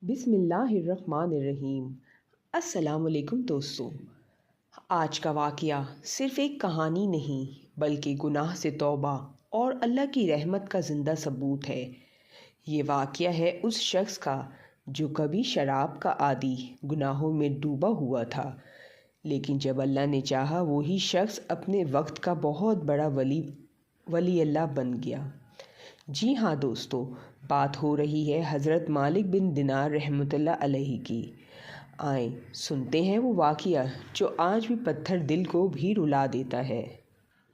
بسم اللہ الرحمن الرحیم۔ السلام علیکم دوستو۔ آج کا واقعہ صرف ایک کہانی نہیں بلکہ گناہ سے توبہ اور اللہ کی رحمت کا زندہ ثبوت ہے۔ یہ واقعہ ہے اس شخص کا جو کبھی شراب کا عادی گناہوں میں ڈوبا ہوا تھا، لیکن جب اللہ نے چاہا وہی شخص اپنے وقت کا بہت بڑا ولی اللہ بن گیا۔ جی ہاں دوستو، بات ہو رہی ہے حضرت مالک بن دینار رحمۃ اللہ علیہ کی۔ آئیں سنتے ہیں وہ واقعہ جو آج بھی پتھر دل کو بھی رلا دیتا ہے۔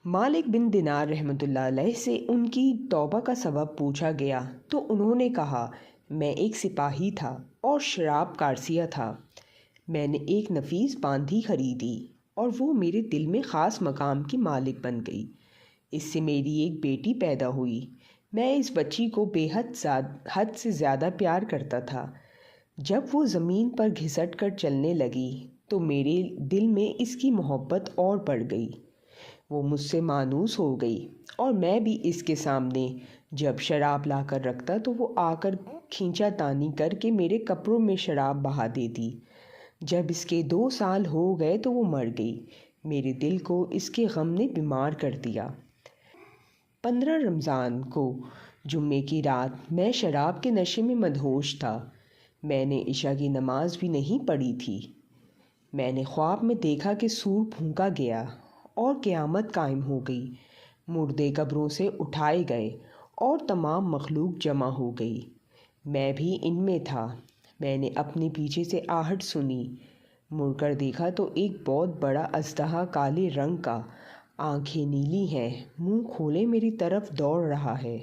مالک بن دینار رحمۃ اللہ علیہ سے ان کی توبہ کا سبب پوچھا گیا تو انہوں نے کہا، میں ایک سپاہی تھا اور شراب کارسیہ تھا۔ میں نے ایک نفیس باندھی خریدی اور وہ میرے دل میں خاص مقام کی مالک بن گئی۔ اس سے میری ایک بیٹی پیدا ہوئی۔ میں اس بچی کو حد سے زیادہ پیار کرتا تھا۔ جب وہ زمین پر گھسٹ کر چلنے لگی تو میرے دل میں اس کی محبت اور بڑھ گئی۔ وہ مجھ سے مانوس ہو گئی اور میں بھی اس کے سامنے جب شراب لا کر رکھتا تو وہ آ کر کھینچا تانی کر کے میرے کپڑوں میں شراب بہا دیتی۔ جب اس کے 2 سال ہو گئے تو وہ مر گئی۔ میرے دل کو اس کے غم نے بیمار کر دیا۔ 15 رمضان کو جمعے کی رات میں شراب کے نشے میں مدہوش تھا۔ میں نے عشاء کی نماز بھی نہیں پڑھی تھی۔ میں نے خواب میں دیکھا کہ سور پھونکا گیا اور قیامت قائم ہو گئی۔ مردے قبروں سے اٹھائے گئے اور تمام مخلوق جمع ہو گئی۔ میں بھی ان میں تھا۔ میں نے اپنے پیچھے سے آہٹ سنی۔ مڑ کر دیکھا تو ایک بہت بڑا اژدہا کالے رنگ کا، آنکھیں نیلی ہیں، منہ کھولے میری طرف دوڑ رہا ہے۔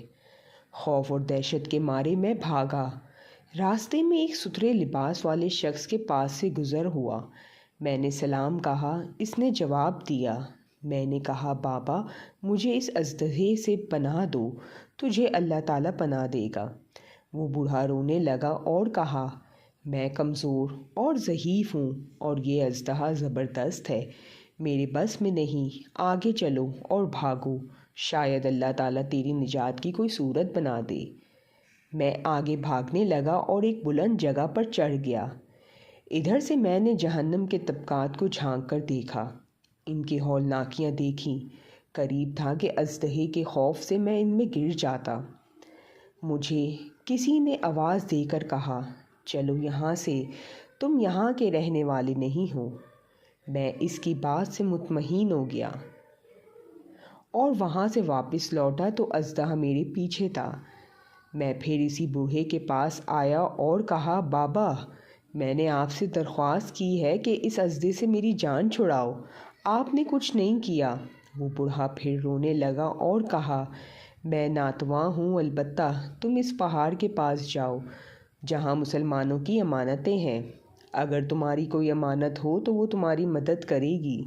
خوف اور دہشت کے مارے میں بھاگا۔ راستے میں ایک ستھرے لباس والے شخص کے پاس سے گزر ہوا۔ میں نے سلام کہا۔ اس نے جواب دیا۔ میں نے کہا، بابا مجھے اس اژدہے سے پناہ دو، تجھے اللہ تعالیٰ پناہ دے گا۔ وہ بوڑھا رونے لگا اور کہا، میں کمزور اور ضعیف ہوں اور یہ اژدہا زبردست ہے، میرے بس میں نہیں، آگے چلو اور بھاگو، شاید اللہ تعالیٰ تیری نجات کی کوئی صورت بنا دے۔ میں آگے بھاگنے لگا اور ایک بلند جگہ پر چڑھ گیا۔ ادھر سے میں نے جہنم کے طبقات کو جھانک کر دیکھا، ان کی ہولناکیاں دیکھیں۔ قریب تھا کہ اژدہے کے خوف سے میں ان میں گر جاتا۔ مجھے کسی نے آواز دے کر کہا، چلو یہاں سے، تم یہاں کے رہنے والے نہیں ہو۔ میں اس کی بات سے مطمئن ہو گیا اور وہاں سے واپس لوٹا تو اژدہا میرے پیچھے تھا۔ میں پھر اسی بوڑھے کے پاس آیا اور کہا، بابا میں نے آپ سے درخواست کی ہے کہ اس اژدہے سے میری جان چھڑاؤ، آپ نے کچھ نہیں کیا۔ وہ بوڑھا پھر رونے لگا اور کہا، میں ناتواں ہوں، البتہ تم اس پہاڑ کے پاس جاؤ جہاں مسلمانوں کی امانتیں ہیں، اگر تمہاری کوئی امانت ہو تو وہ تمہاری مدد کرے گی۔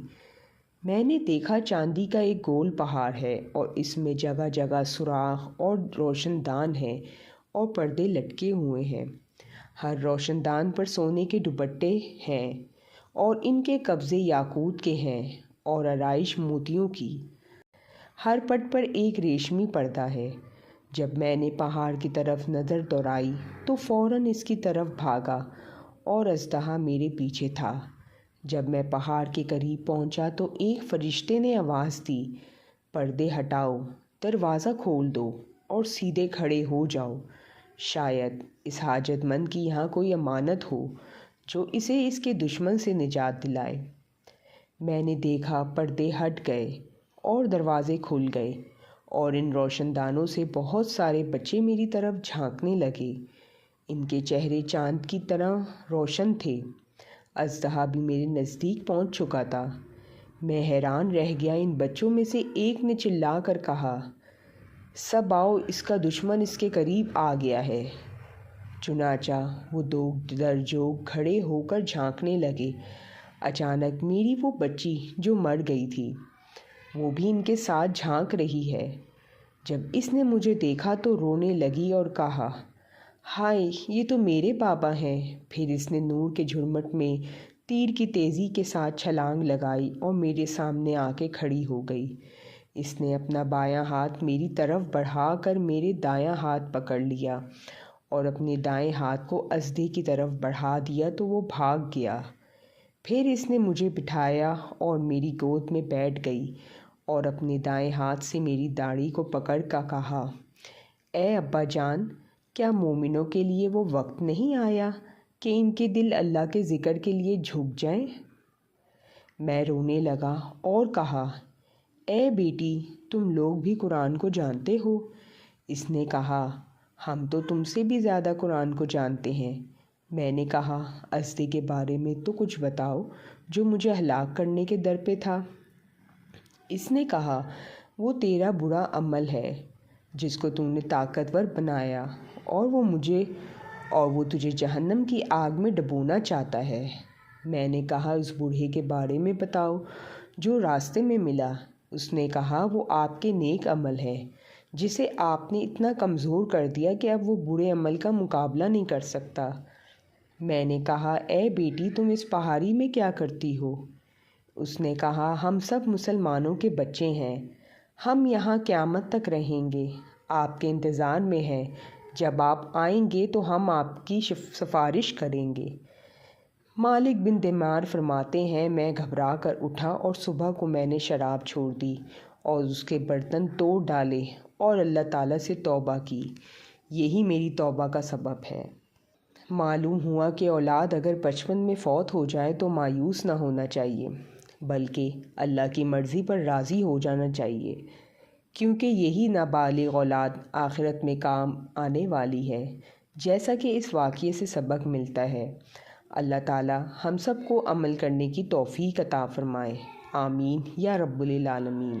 میں نے دیکھا چاندی کا ایک گول پہاڑ ہے اور اس میں جگہ جگہ سوراخ اور روشن دان ہیں اور پردے لٹکے ہوئے ہیں۔ ہر روشن دان پر سونے کے دوپٹے ہیں اور ان کے قبضے یاقوت کے ہیں اور آرائش موتیوں کی۔ ہر پٹ پر ایک ریشمی پردہ ہے۔ جب میں نے پہاڑ کی طرف نظر دوڑائی تو فوراً اس کی طرف بھاگا اور اژدہا میرے پیچھے تھا۔ جب میں پہاڑ کے قریب پہنچا تو ایک فرشتے نے آواز دی، پردے ہٹاؤ، دروازہ کھول دو اور سیدھے کھڑے ہو جاؤ، شاید اس حاجت مند کی یہاں کوئی امانت ہو جو اسے اس کے دشمن سے نجات دلائے۔ میں نے دیکھا پردے ہٹ گئے اور دروازے کھل گئے اور ان روشن دانوں سے بہت سارے بچے میری طرف جھانکنے لگے۔ ان کے چہرے چاند کی طرح روشن تھے۔ اژدہا بھی میرے نزدیک پہنچ چکا تھا۔ میں حیران رہ گیا۔ ان بچوں میں سے ایک نے چلا کر کہا، سب آؤ، اس کا دشمن اس کے قریب آ گیا ہے۔ چنانچہ وہ دو درجوگ کھڑے ہو کر جھانکنے لگے۔ اچانک میری وہ بچی جو مر گئی تھی وہ بھی ان کے ساتھ جھانک رہی ہے۔ جب اس نے مجھے دیکھا تو رونے لگی اور کہا، ہائے یہ تو میرے بابا ہیں۔ پھر اس نے نور کے جھرمٹ میں تیر کی تیزی کے ساتھ چھلانگ لگائی اور میرے سامنے آ کے کھڑی ہو گئی۔ اس نے اپنا بایاں ہاتھ میری طرف بڑھا کر میرے دایاں ہاتھ پکڑ لیا اور اپنے دائیں ہاتھ کو ازدے کی طرف بڑھا دیا تو وہ بھاگ گیا۔ پھر اس نے مجھے بٹھایا اور میری گود میں بیٹھ گئی اور اپنے دائیں ہاتھ سے میری داڑھی کو پکڑ کر کہا، اے ابا جان، کیا مومنوں کے لیے وہ وقت نہیں آیا کہ ان کے دل اللہ کے ذکر کے لیے جھک جائیں؟ میں رونے لگا اور کہا، اے بیٹی، تم لوگ بھی قرآن کو جانتے ہو؟ اس نے کہا، ہم تو تم سے بھی زیادہ قرآن کو جانتے ہیں۔ میں نے کہا، ازدے کے بارے میں تو کچھ بتاؤ جو مجھے ہلاک کرنے کے در پہ تھا۔ اس نے کہا، وہ تیرا برا عمل ہے جس کو تم نے طاقتور بنایا اور وہ تجھے جہنم کی آگ میں ڈبونا چاہتا ہے۔ میں نے کہا، اس بوڑھے کے بارے میں بتاؤ جو راستے میں ملا۔ اس نے کہا، وہ آپ کے نیک عمل ہے جسے آپ نے اتنا کمزور کر دیا کہ اب وہ برے عمل کا مقابلہ نہیں کر سکتا۔ میں نے کہا، اے بیٹی، تم اس پہاڑی میں کیا کرتی ہو؟ اس نے کہا، ہم سب مسلمانوں کے بچے ہیں، ہم یہاں قیامت تک رہیں گے، آپ کے انتظار میں ہیں، جب آپ آئیں گے تو ہم آپ کی سفارش کریں گے۔ مالک بن دینار فرماتے ہیں، میں گھبرا کر اٹھا اور صبح کو میں نے شراب چھوڑ دی اور اس کے برتن توڑ ڈالے اور اللہ تعالیٰ سے توبہ کی۔ یہی میری توبہ کا سبب ہے۔ معلوم ہوا کہ اولاد اگر بچپن میں فوت ہو جائے تو مایوس نہ ہونا چاہیے، بلکہ اللہ کی مرضی پر راضی ہو جانا چاہیے، کیونکہ یہی نابالغ اولاد آخرت میں کام آنے والی ہے، جیسا کہ اس واقعے سے سبق ملتا ہے۔ اللہ تعالی ہم سب کو عمل کرنے کی توفیق عطا فرمائے، آمین یا رب العالمین۔